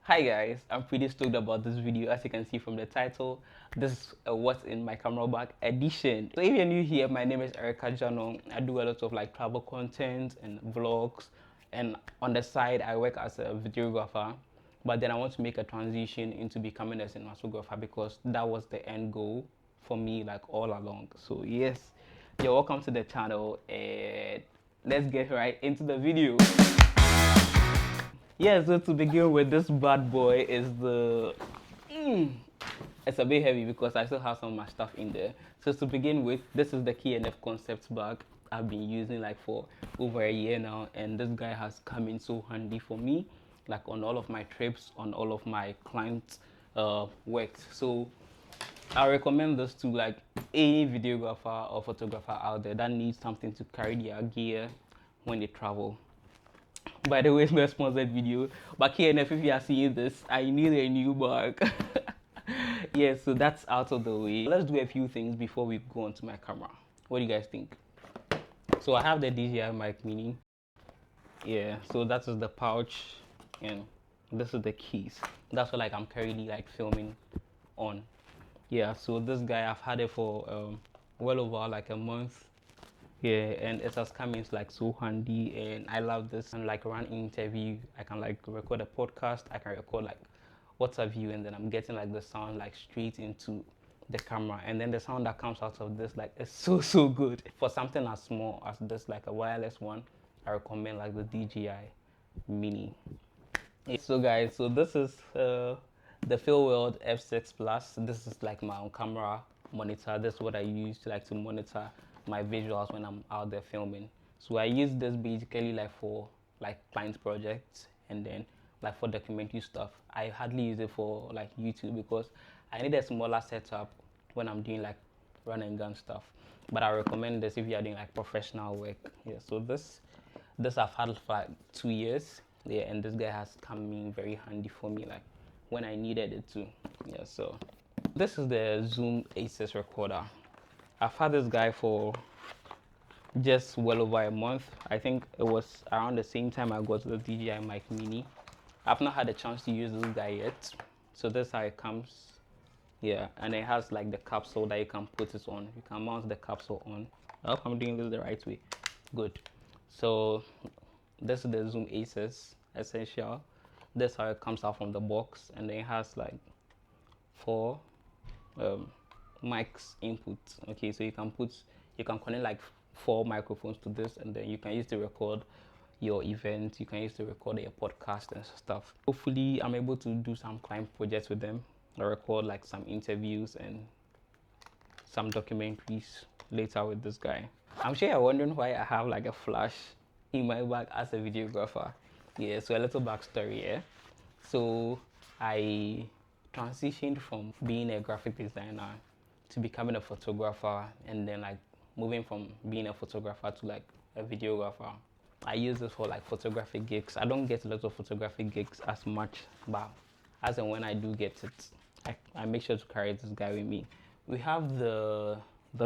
Hi guys, I'm pretty stoked about this video. As you can see from the title, this is a what's in my camera bag edition. So if you're new here, my name is Erica Jano. I do a lot of like travel content and vlogs, and on the side I work as a videographer, but then I want to make a transition into becoming a cinematographer because that was the end goal for me like all along. So yes, you're welcome to the channel, and let's get right into the video. Yeah, so to begin with, this bad boy is it's a bit heavy because I still have some of my stuff in there. So to begin with, this is the KNF Concepts bag I've been using like for over a year now, and this guy has come in so handy for me, like on all of my trips, on all of my client works. So I recommend this to like any videographer or photographer out there that needs something to carry their gear when they travel. By the way, it's not a sponsored video, but KNF, if you are seeing this, I need a new bag. Yeah, so that's out of the way. Let's do a few things before we go onto my camera. What do you guys think? So I have the DJI mic mini. Yeah, so that is the pouch, and this is the keys. That's what like I'm currently like filming on. Yeah, so this guy I've had it for well over like a month. Yeah, and it has come in like so handy, and I love this. And like run interview, I can like record a podcast, I can record like what's a view, and then I'm getting like the sound like straight into the camera, and then the sound that comes out of this like is so good. For something as small as this, like a wireless one, I recommend like the DJI Mini. Yeah, so guys, so this is the Philworld F6 Plus. This is like my own camera monitor. This is what I use to like to monitor my visuals when I'm out there filming. So I use this basically like for like client projects, and then like for documentary stuff. I hardly use it for like YouTube because I need a smaller setup when I'm doing like run and gun stuff. But I recommend this if you're doing like professional work. Yeah, so this I've had for like 2 years. Yeah, and this guy has come in very handy for me like when I needed it to. Yeah, so this is the Zoom Aces recorder. I've had this guy for just well over a month. I think it was around the same time I got the DJI Mic Mini. I've not had a chance to use this guy yet. So this is how it comes. Yeah, and it has like the capsule that you can put it on. You can mount the capsule on. I hope I'm doing this the right way. Good. So this is the Zoom Aces Essential. This is how it comes out from the box, and then it has like four um, mics input. Okay, so you can connect like four microphones to this, and then you can use to record your event. You can use to record your podcast and stuff. Hopefully, I'm able to do some client projects with them. I record like some interviews and some documentaries later with this guy. I'm sure you're wondering why I have like a flash in my bag as a videographer. Yeah, so a little backstory here. So I transitioned from being a graphic designer to becoming a photographer, and then like moving from being a photographer to like a videographer. I use this for like photographic gigs. I don't get a lot of photographic gigs as much, but as and when I do get it, I make sure to carry this guy with me. We have the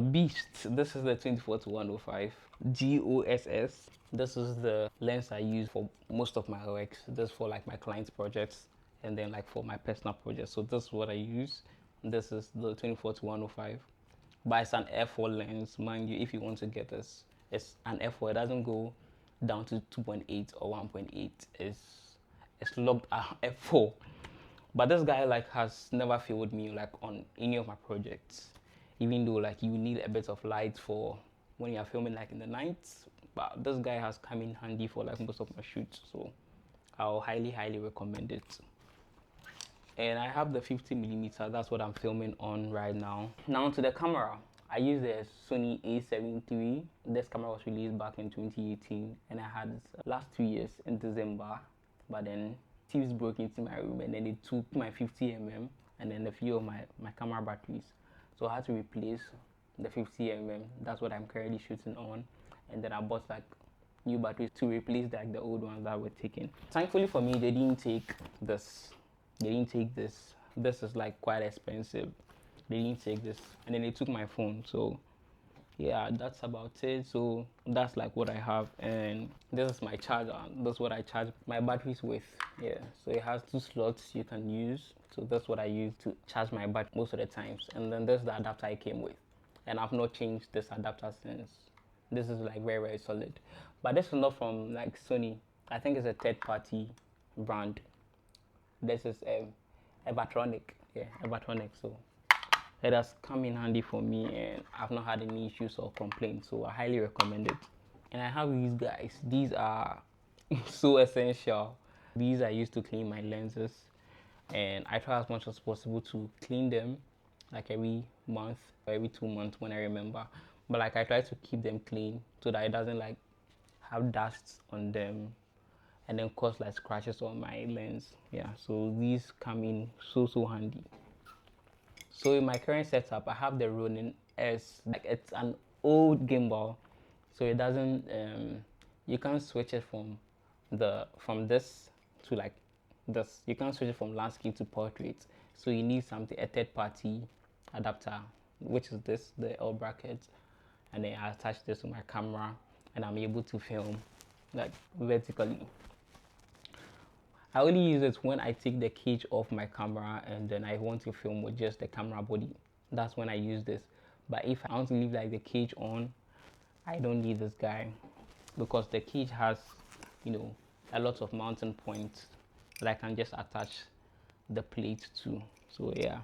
beast. This is the 24 to 105 GOSS. This is the lens I use for most of my works. This is for like my clients projects, and then like for my personal projects. So this is what I use. This is the 24 to 105, but it's an f4 lens, mind you. If you want to get this, it's an f4. It doesn't go down to 2.8 or 1.8. It's locked at f4. But this guy like has never failed me like on any of my projects, even though like you need a bit of light for when you're filming like in the night. But this guy has come in handy for like most of my shoots, so I'll highly recommend it. And I have the 50mm. That's what I'm filming on right now. Now to the camera. I use the Sony A7 III. This camera was released back in 2018, and I had it last 2 years in December. But then thieves broke into my room, and then they took my 50mm and then a few of my camera batteries. So I had to replace the 50mm. That's what I'm currently shooting on. And then I bought like new batteries to replace like the old ones that were taken. Thankfully for me, they didn't take this. They didn't take this. This is like quite expensive. They didn't take this, and then they took my phone. So yeah, that's about it. So that's like what I have, and this is my charger. That's what I charge my batteries with. Yeah, so it has two slots you can use. So that's what I use to charge my battery most of the times. And then there's the adapter I came with, and I've not changed this adapter since. This is like very solid, but this is not from like Sony. I think it's a third party brand. This is Evatronic. Yeah, Evatronic. So it has come in handy for me, and I've not had any issues or complaints, so I highly recommend it. And I have these guys. These are so essential. These I use to clean my lenses, and I try as much as possible to clean them like every month or every 2 months when I remember. But like I try to keep them clean so that it doesn't like have dust on them and then cause like scratches on my lens. Yeah, so these come in so handy. So in my current setup, I have the Ronin S. Like it's an old gimbal, so it doesn't. You can't switch it from this to like this. You can't switch it from landscape to portrait. So you need something a third party adapter, which is this the L bracket, and then I attach this to my camera, and I'm able to film like vertically. I only use it when I take the cage off my camera and then I want to film with just the camera body. That's when I use this. But if I want to leave like the cage on, I don't need this guy because the cage has, you know, a lot of mounting points that I can just attach the plate to. So yeah,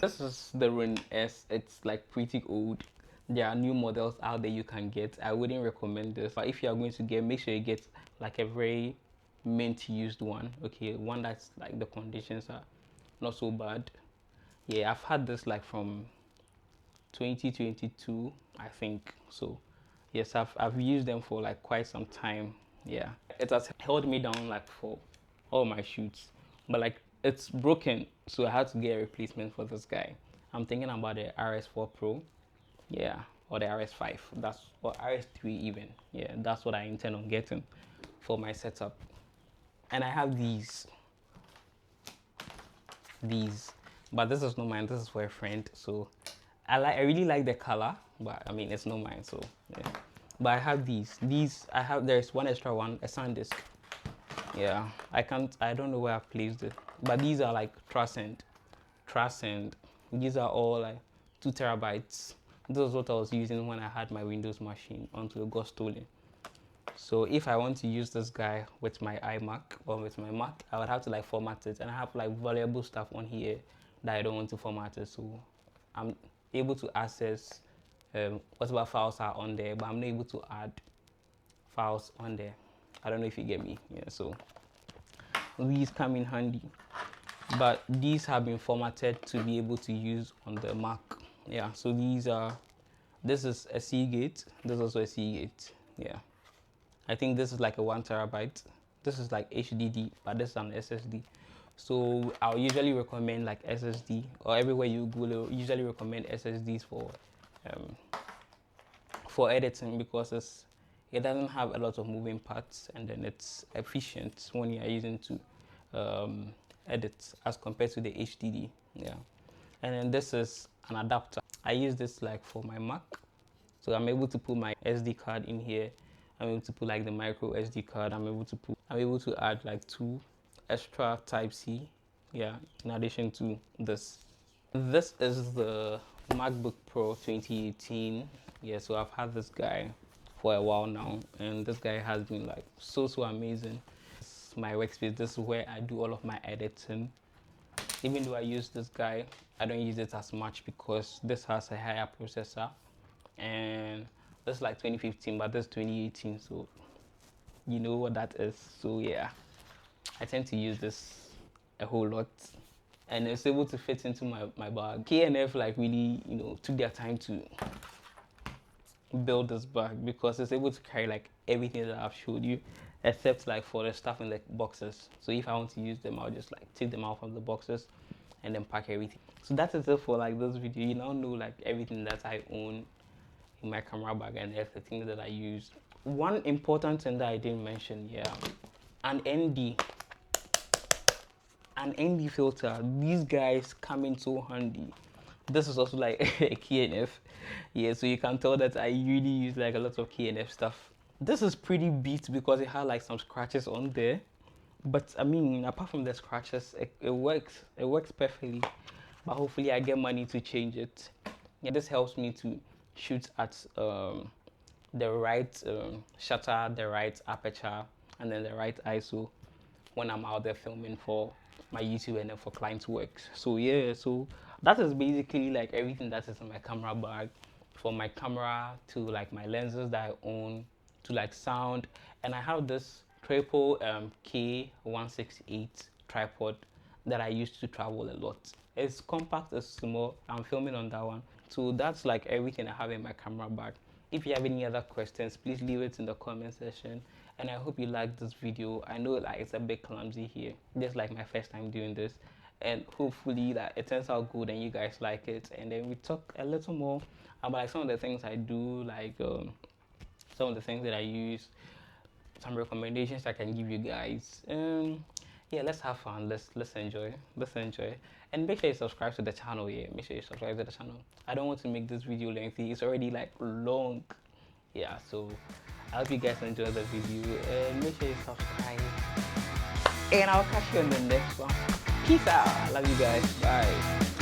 this is the Ronin S. It's like pretty old. There are new models out there you can get. I wouldn't recommend this, but if you are going to get, make sure you get like a very mint used one. Okay, one that's like the conditions are not so bad. Yeah, I've had this like from 2022, I think. So yes, I've used them for like quite some time. Yeah, it has held me down like for all my shoots, but like it's broken, so I had to get a replacement for this guy. I'm thinking about the RS4 Pro, yeah, or the RS5. That's or RS3 even. Yeah, that's what I intend on getting for my setup. And I have these, but this is not mine. This is for a friend. So I really like the color, but I mean it's not mine. So yeah. But I have these I have there's one extra one, a SanDisk. Yeah, I don't know where I've placed it, but these are like Transcend. These are all like 2 TB. This is what I was using when I had my Windows machine until it got stolen. So if I want to use this guy with my iMac or with my Mac, I would have to like format it, and I have like valuable stuff on here that I don't want to format it. So I'm able to access whatever files are on there, but I'm not able to add files on there. I don't know if you get me. Yeah, so these come in handy, but these have been formatted to be able to use on the Mac. Yeah, so this is a Seagate, this is also a Seagate. Yeah, I think this is like a 1 TB. This is like HDD, but this is an SSD. So I'll usually recommend like SSD, or everywhere you go, they'll usually recommend SSDs for editing because it doesn't have a lot of moving parts, and then it's efficient when you are using to edit as compared to the HDD. Yeah, and then this is an adapter. I use this like for my Mac, so I'm able to put my SD card in here. I'm able to put like the micro SD card. I'm able to add like 2 extra Type C. Yeah, in addition to this. This is the MacBook Pro 2018. Yeah, so I've had this guy for a while now, and this guy has been like so amazing. This is my workspace. This is where I do all of my editing. Even though I use this guy, I don't use it as much because this has a higher processor, and this is like 2015, but this is 2018, so you know what that is. So yeah, I tend to use this a whole lot, and it's able to fit into my bag. K&F like really, you know, took their time to build this bag because it's able to carry like everything that I've showed you, except like for the stuff in the boxes. So if I want to use them, I'll just like take them out from the boxes and then pack everything. So that is it for like this video. You now know like everything that I own in my camera bag and everything that I use. One important thing that I didn't mention, yeah, an ND filter. These guys come in so handy. This is also like a KNF. Yeah, so you can tell that I really use like a lot of KNF stuff. This is pretty beat because it had like some scratches on there. But I mean, apart from the scratches, it works. It works perfectly. But hopefully, I get money to change it. Yeah, this helps me to shoot at the right shutter, the right aperture, and then the right ISO when I'm out there filming for my YouTube and then for clients' works. So yeah, so that is basically like everything that is in my camera bag, from my camera to like my lenses that I own to like sound, and I have this triple K168 tripod that I use to travel a lot. It's compact, it's small. I'm filming on that one. So that's like everything I have in my camera bag. If you have any other questions, please leave it in the comment section. And I hope you liked this video. I know like it's a bit clumsy here. This is like my first time doing this. And hopefully that it turns out good and you guys like it. And then we talk a little more about like some of the things I do, like some of the things that I use, some recommendations I can give you guys. Yeah, let's have fun. Let's enjoy. Let's enjoy. And make sure you subscribe to the channel. Yeah, make sure you subscribe to the channel. I don't want to make this video lengthy. It's already like long. Yeah, so I hope you guys enjoy the video and make sure you subscribe. And I'll catch you in the next one. Peace out. I love you guys. Bye.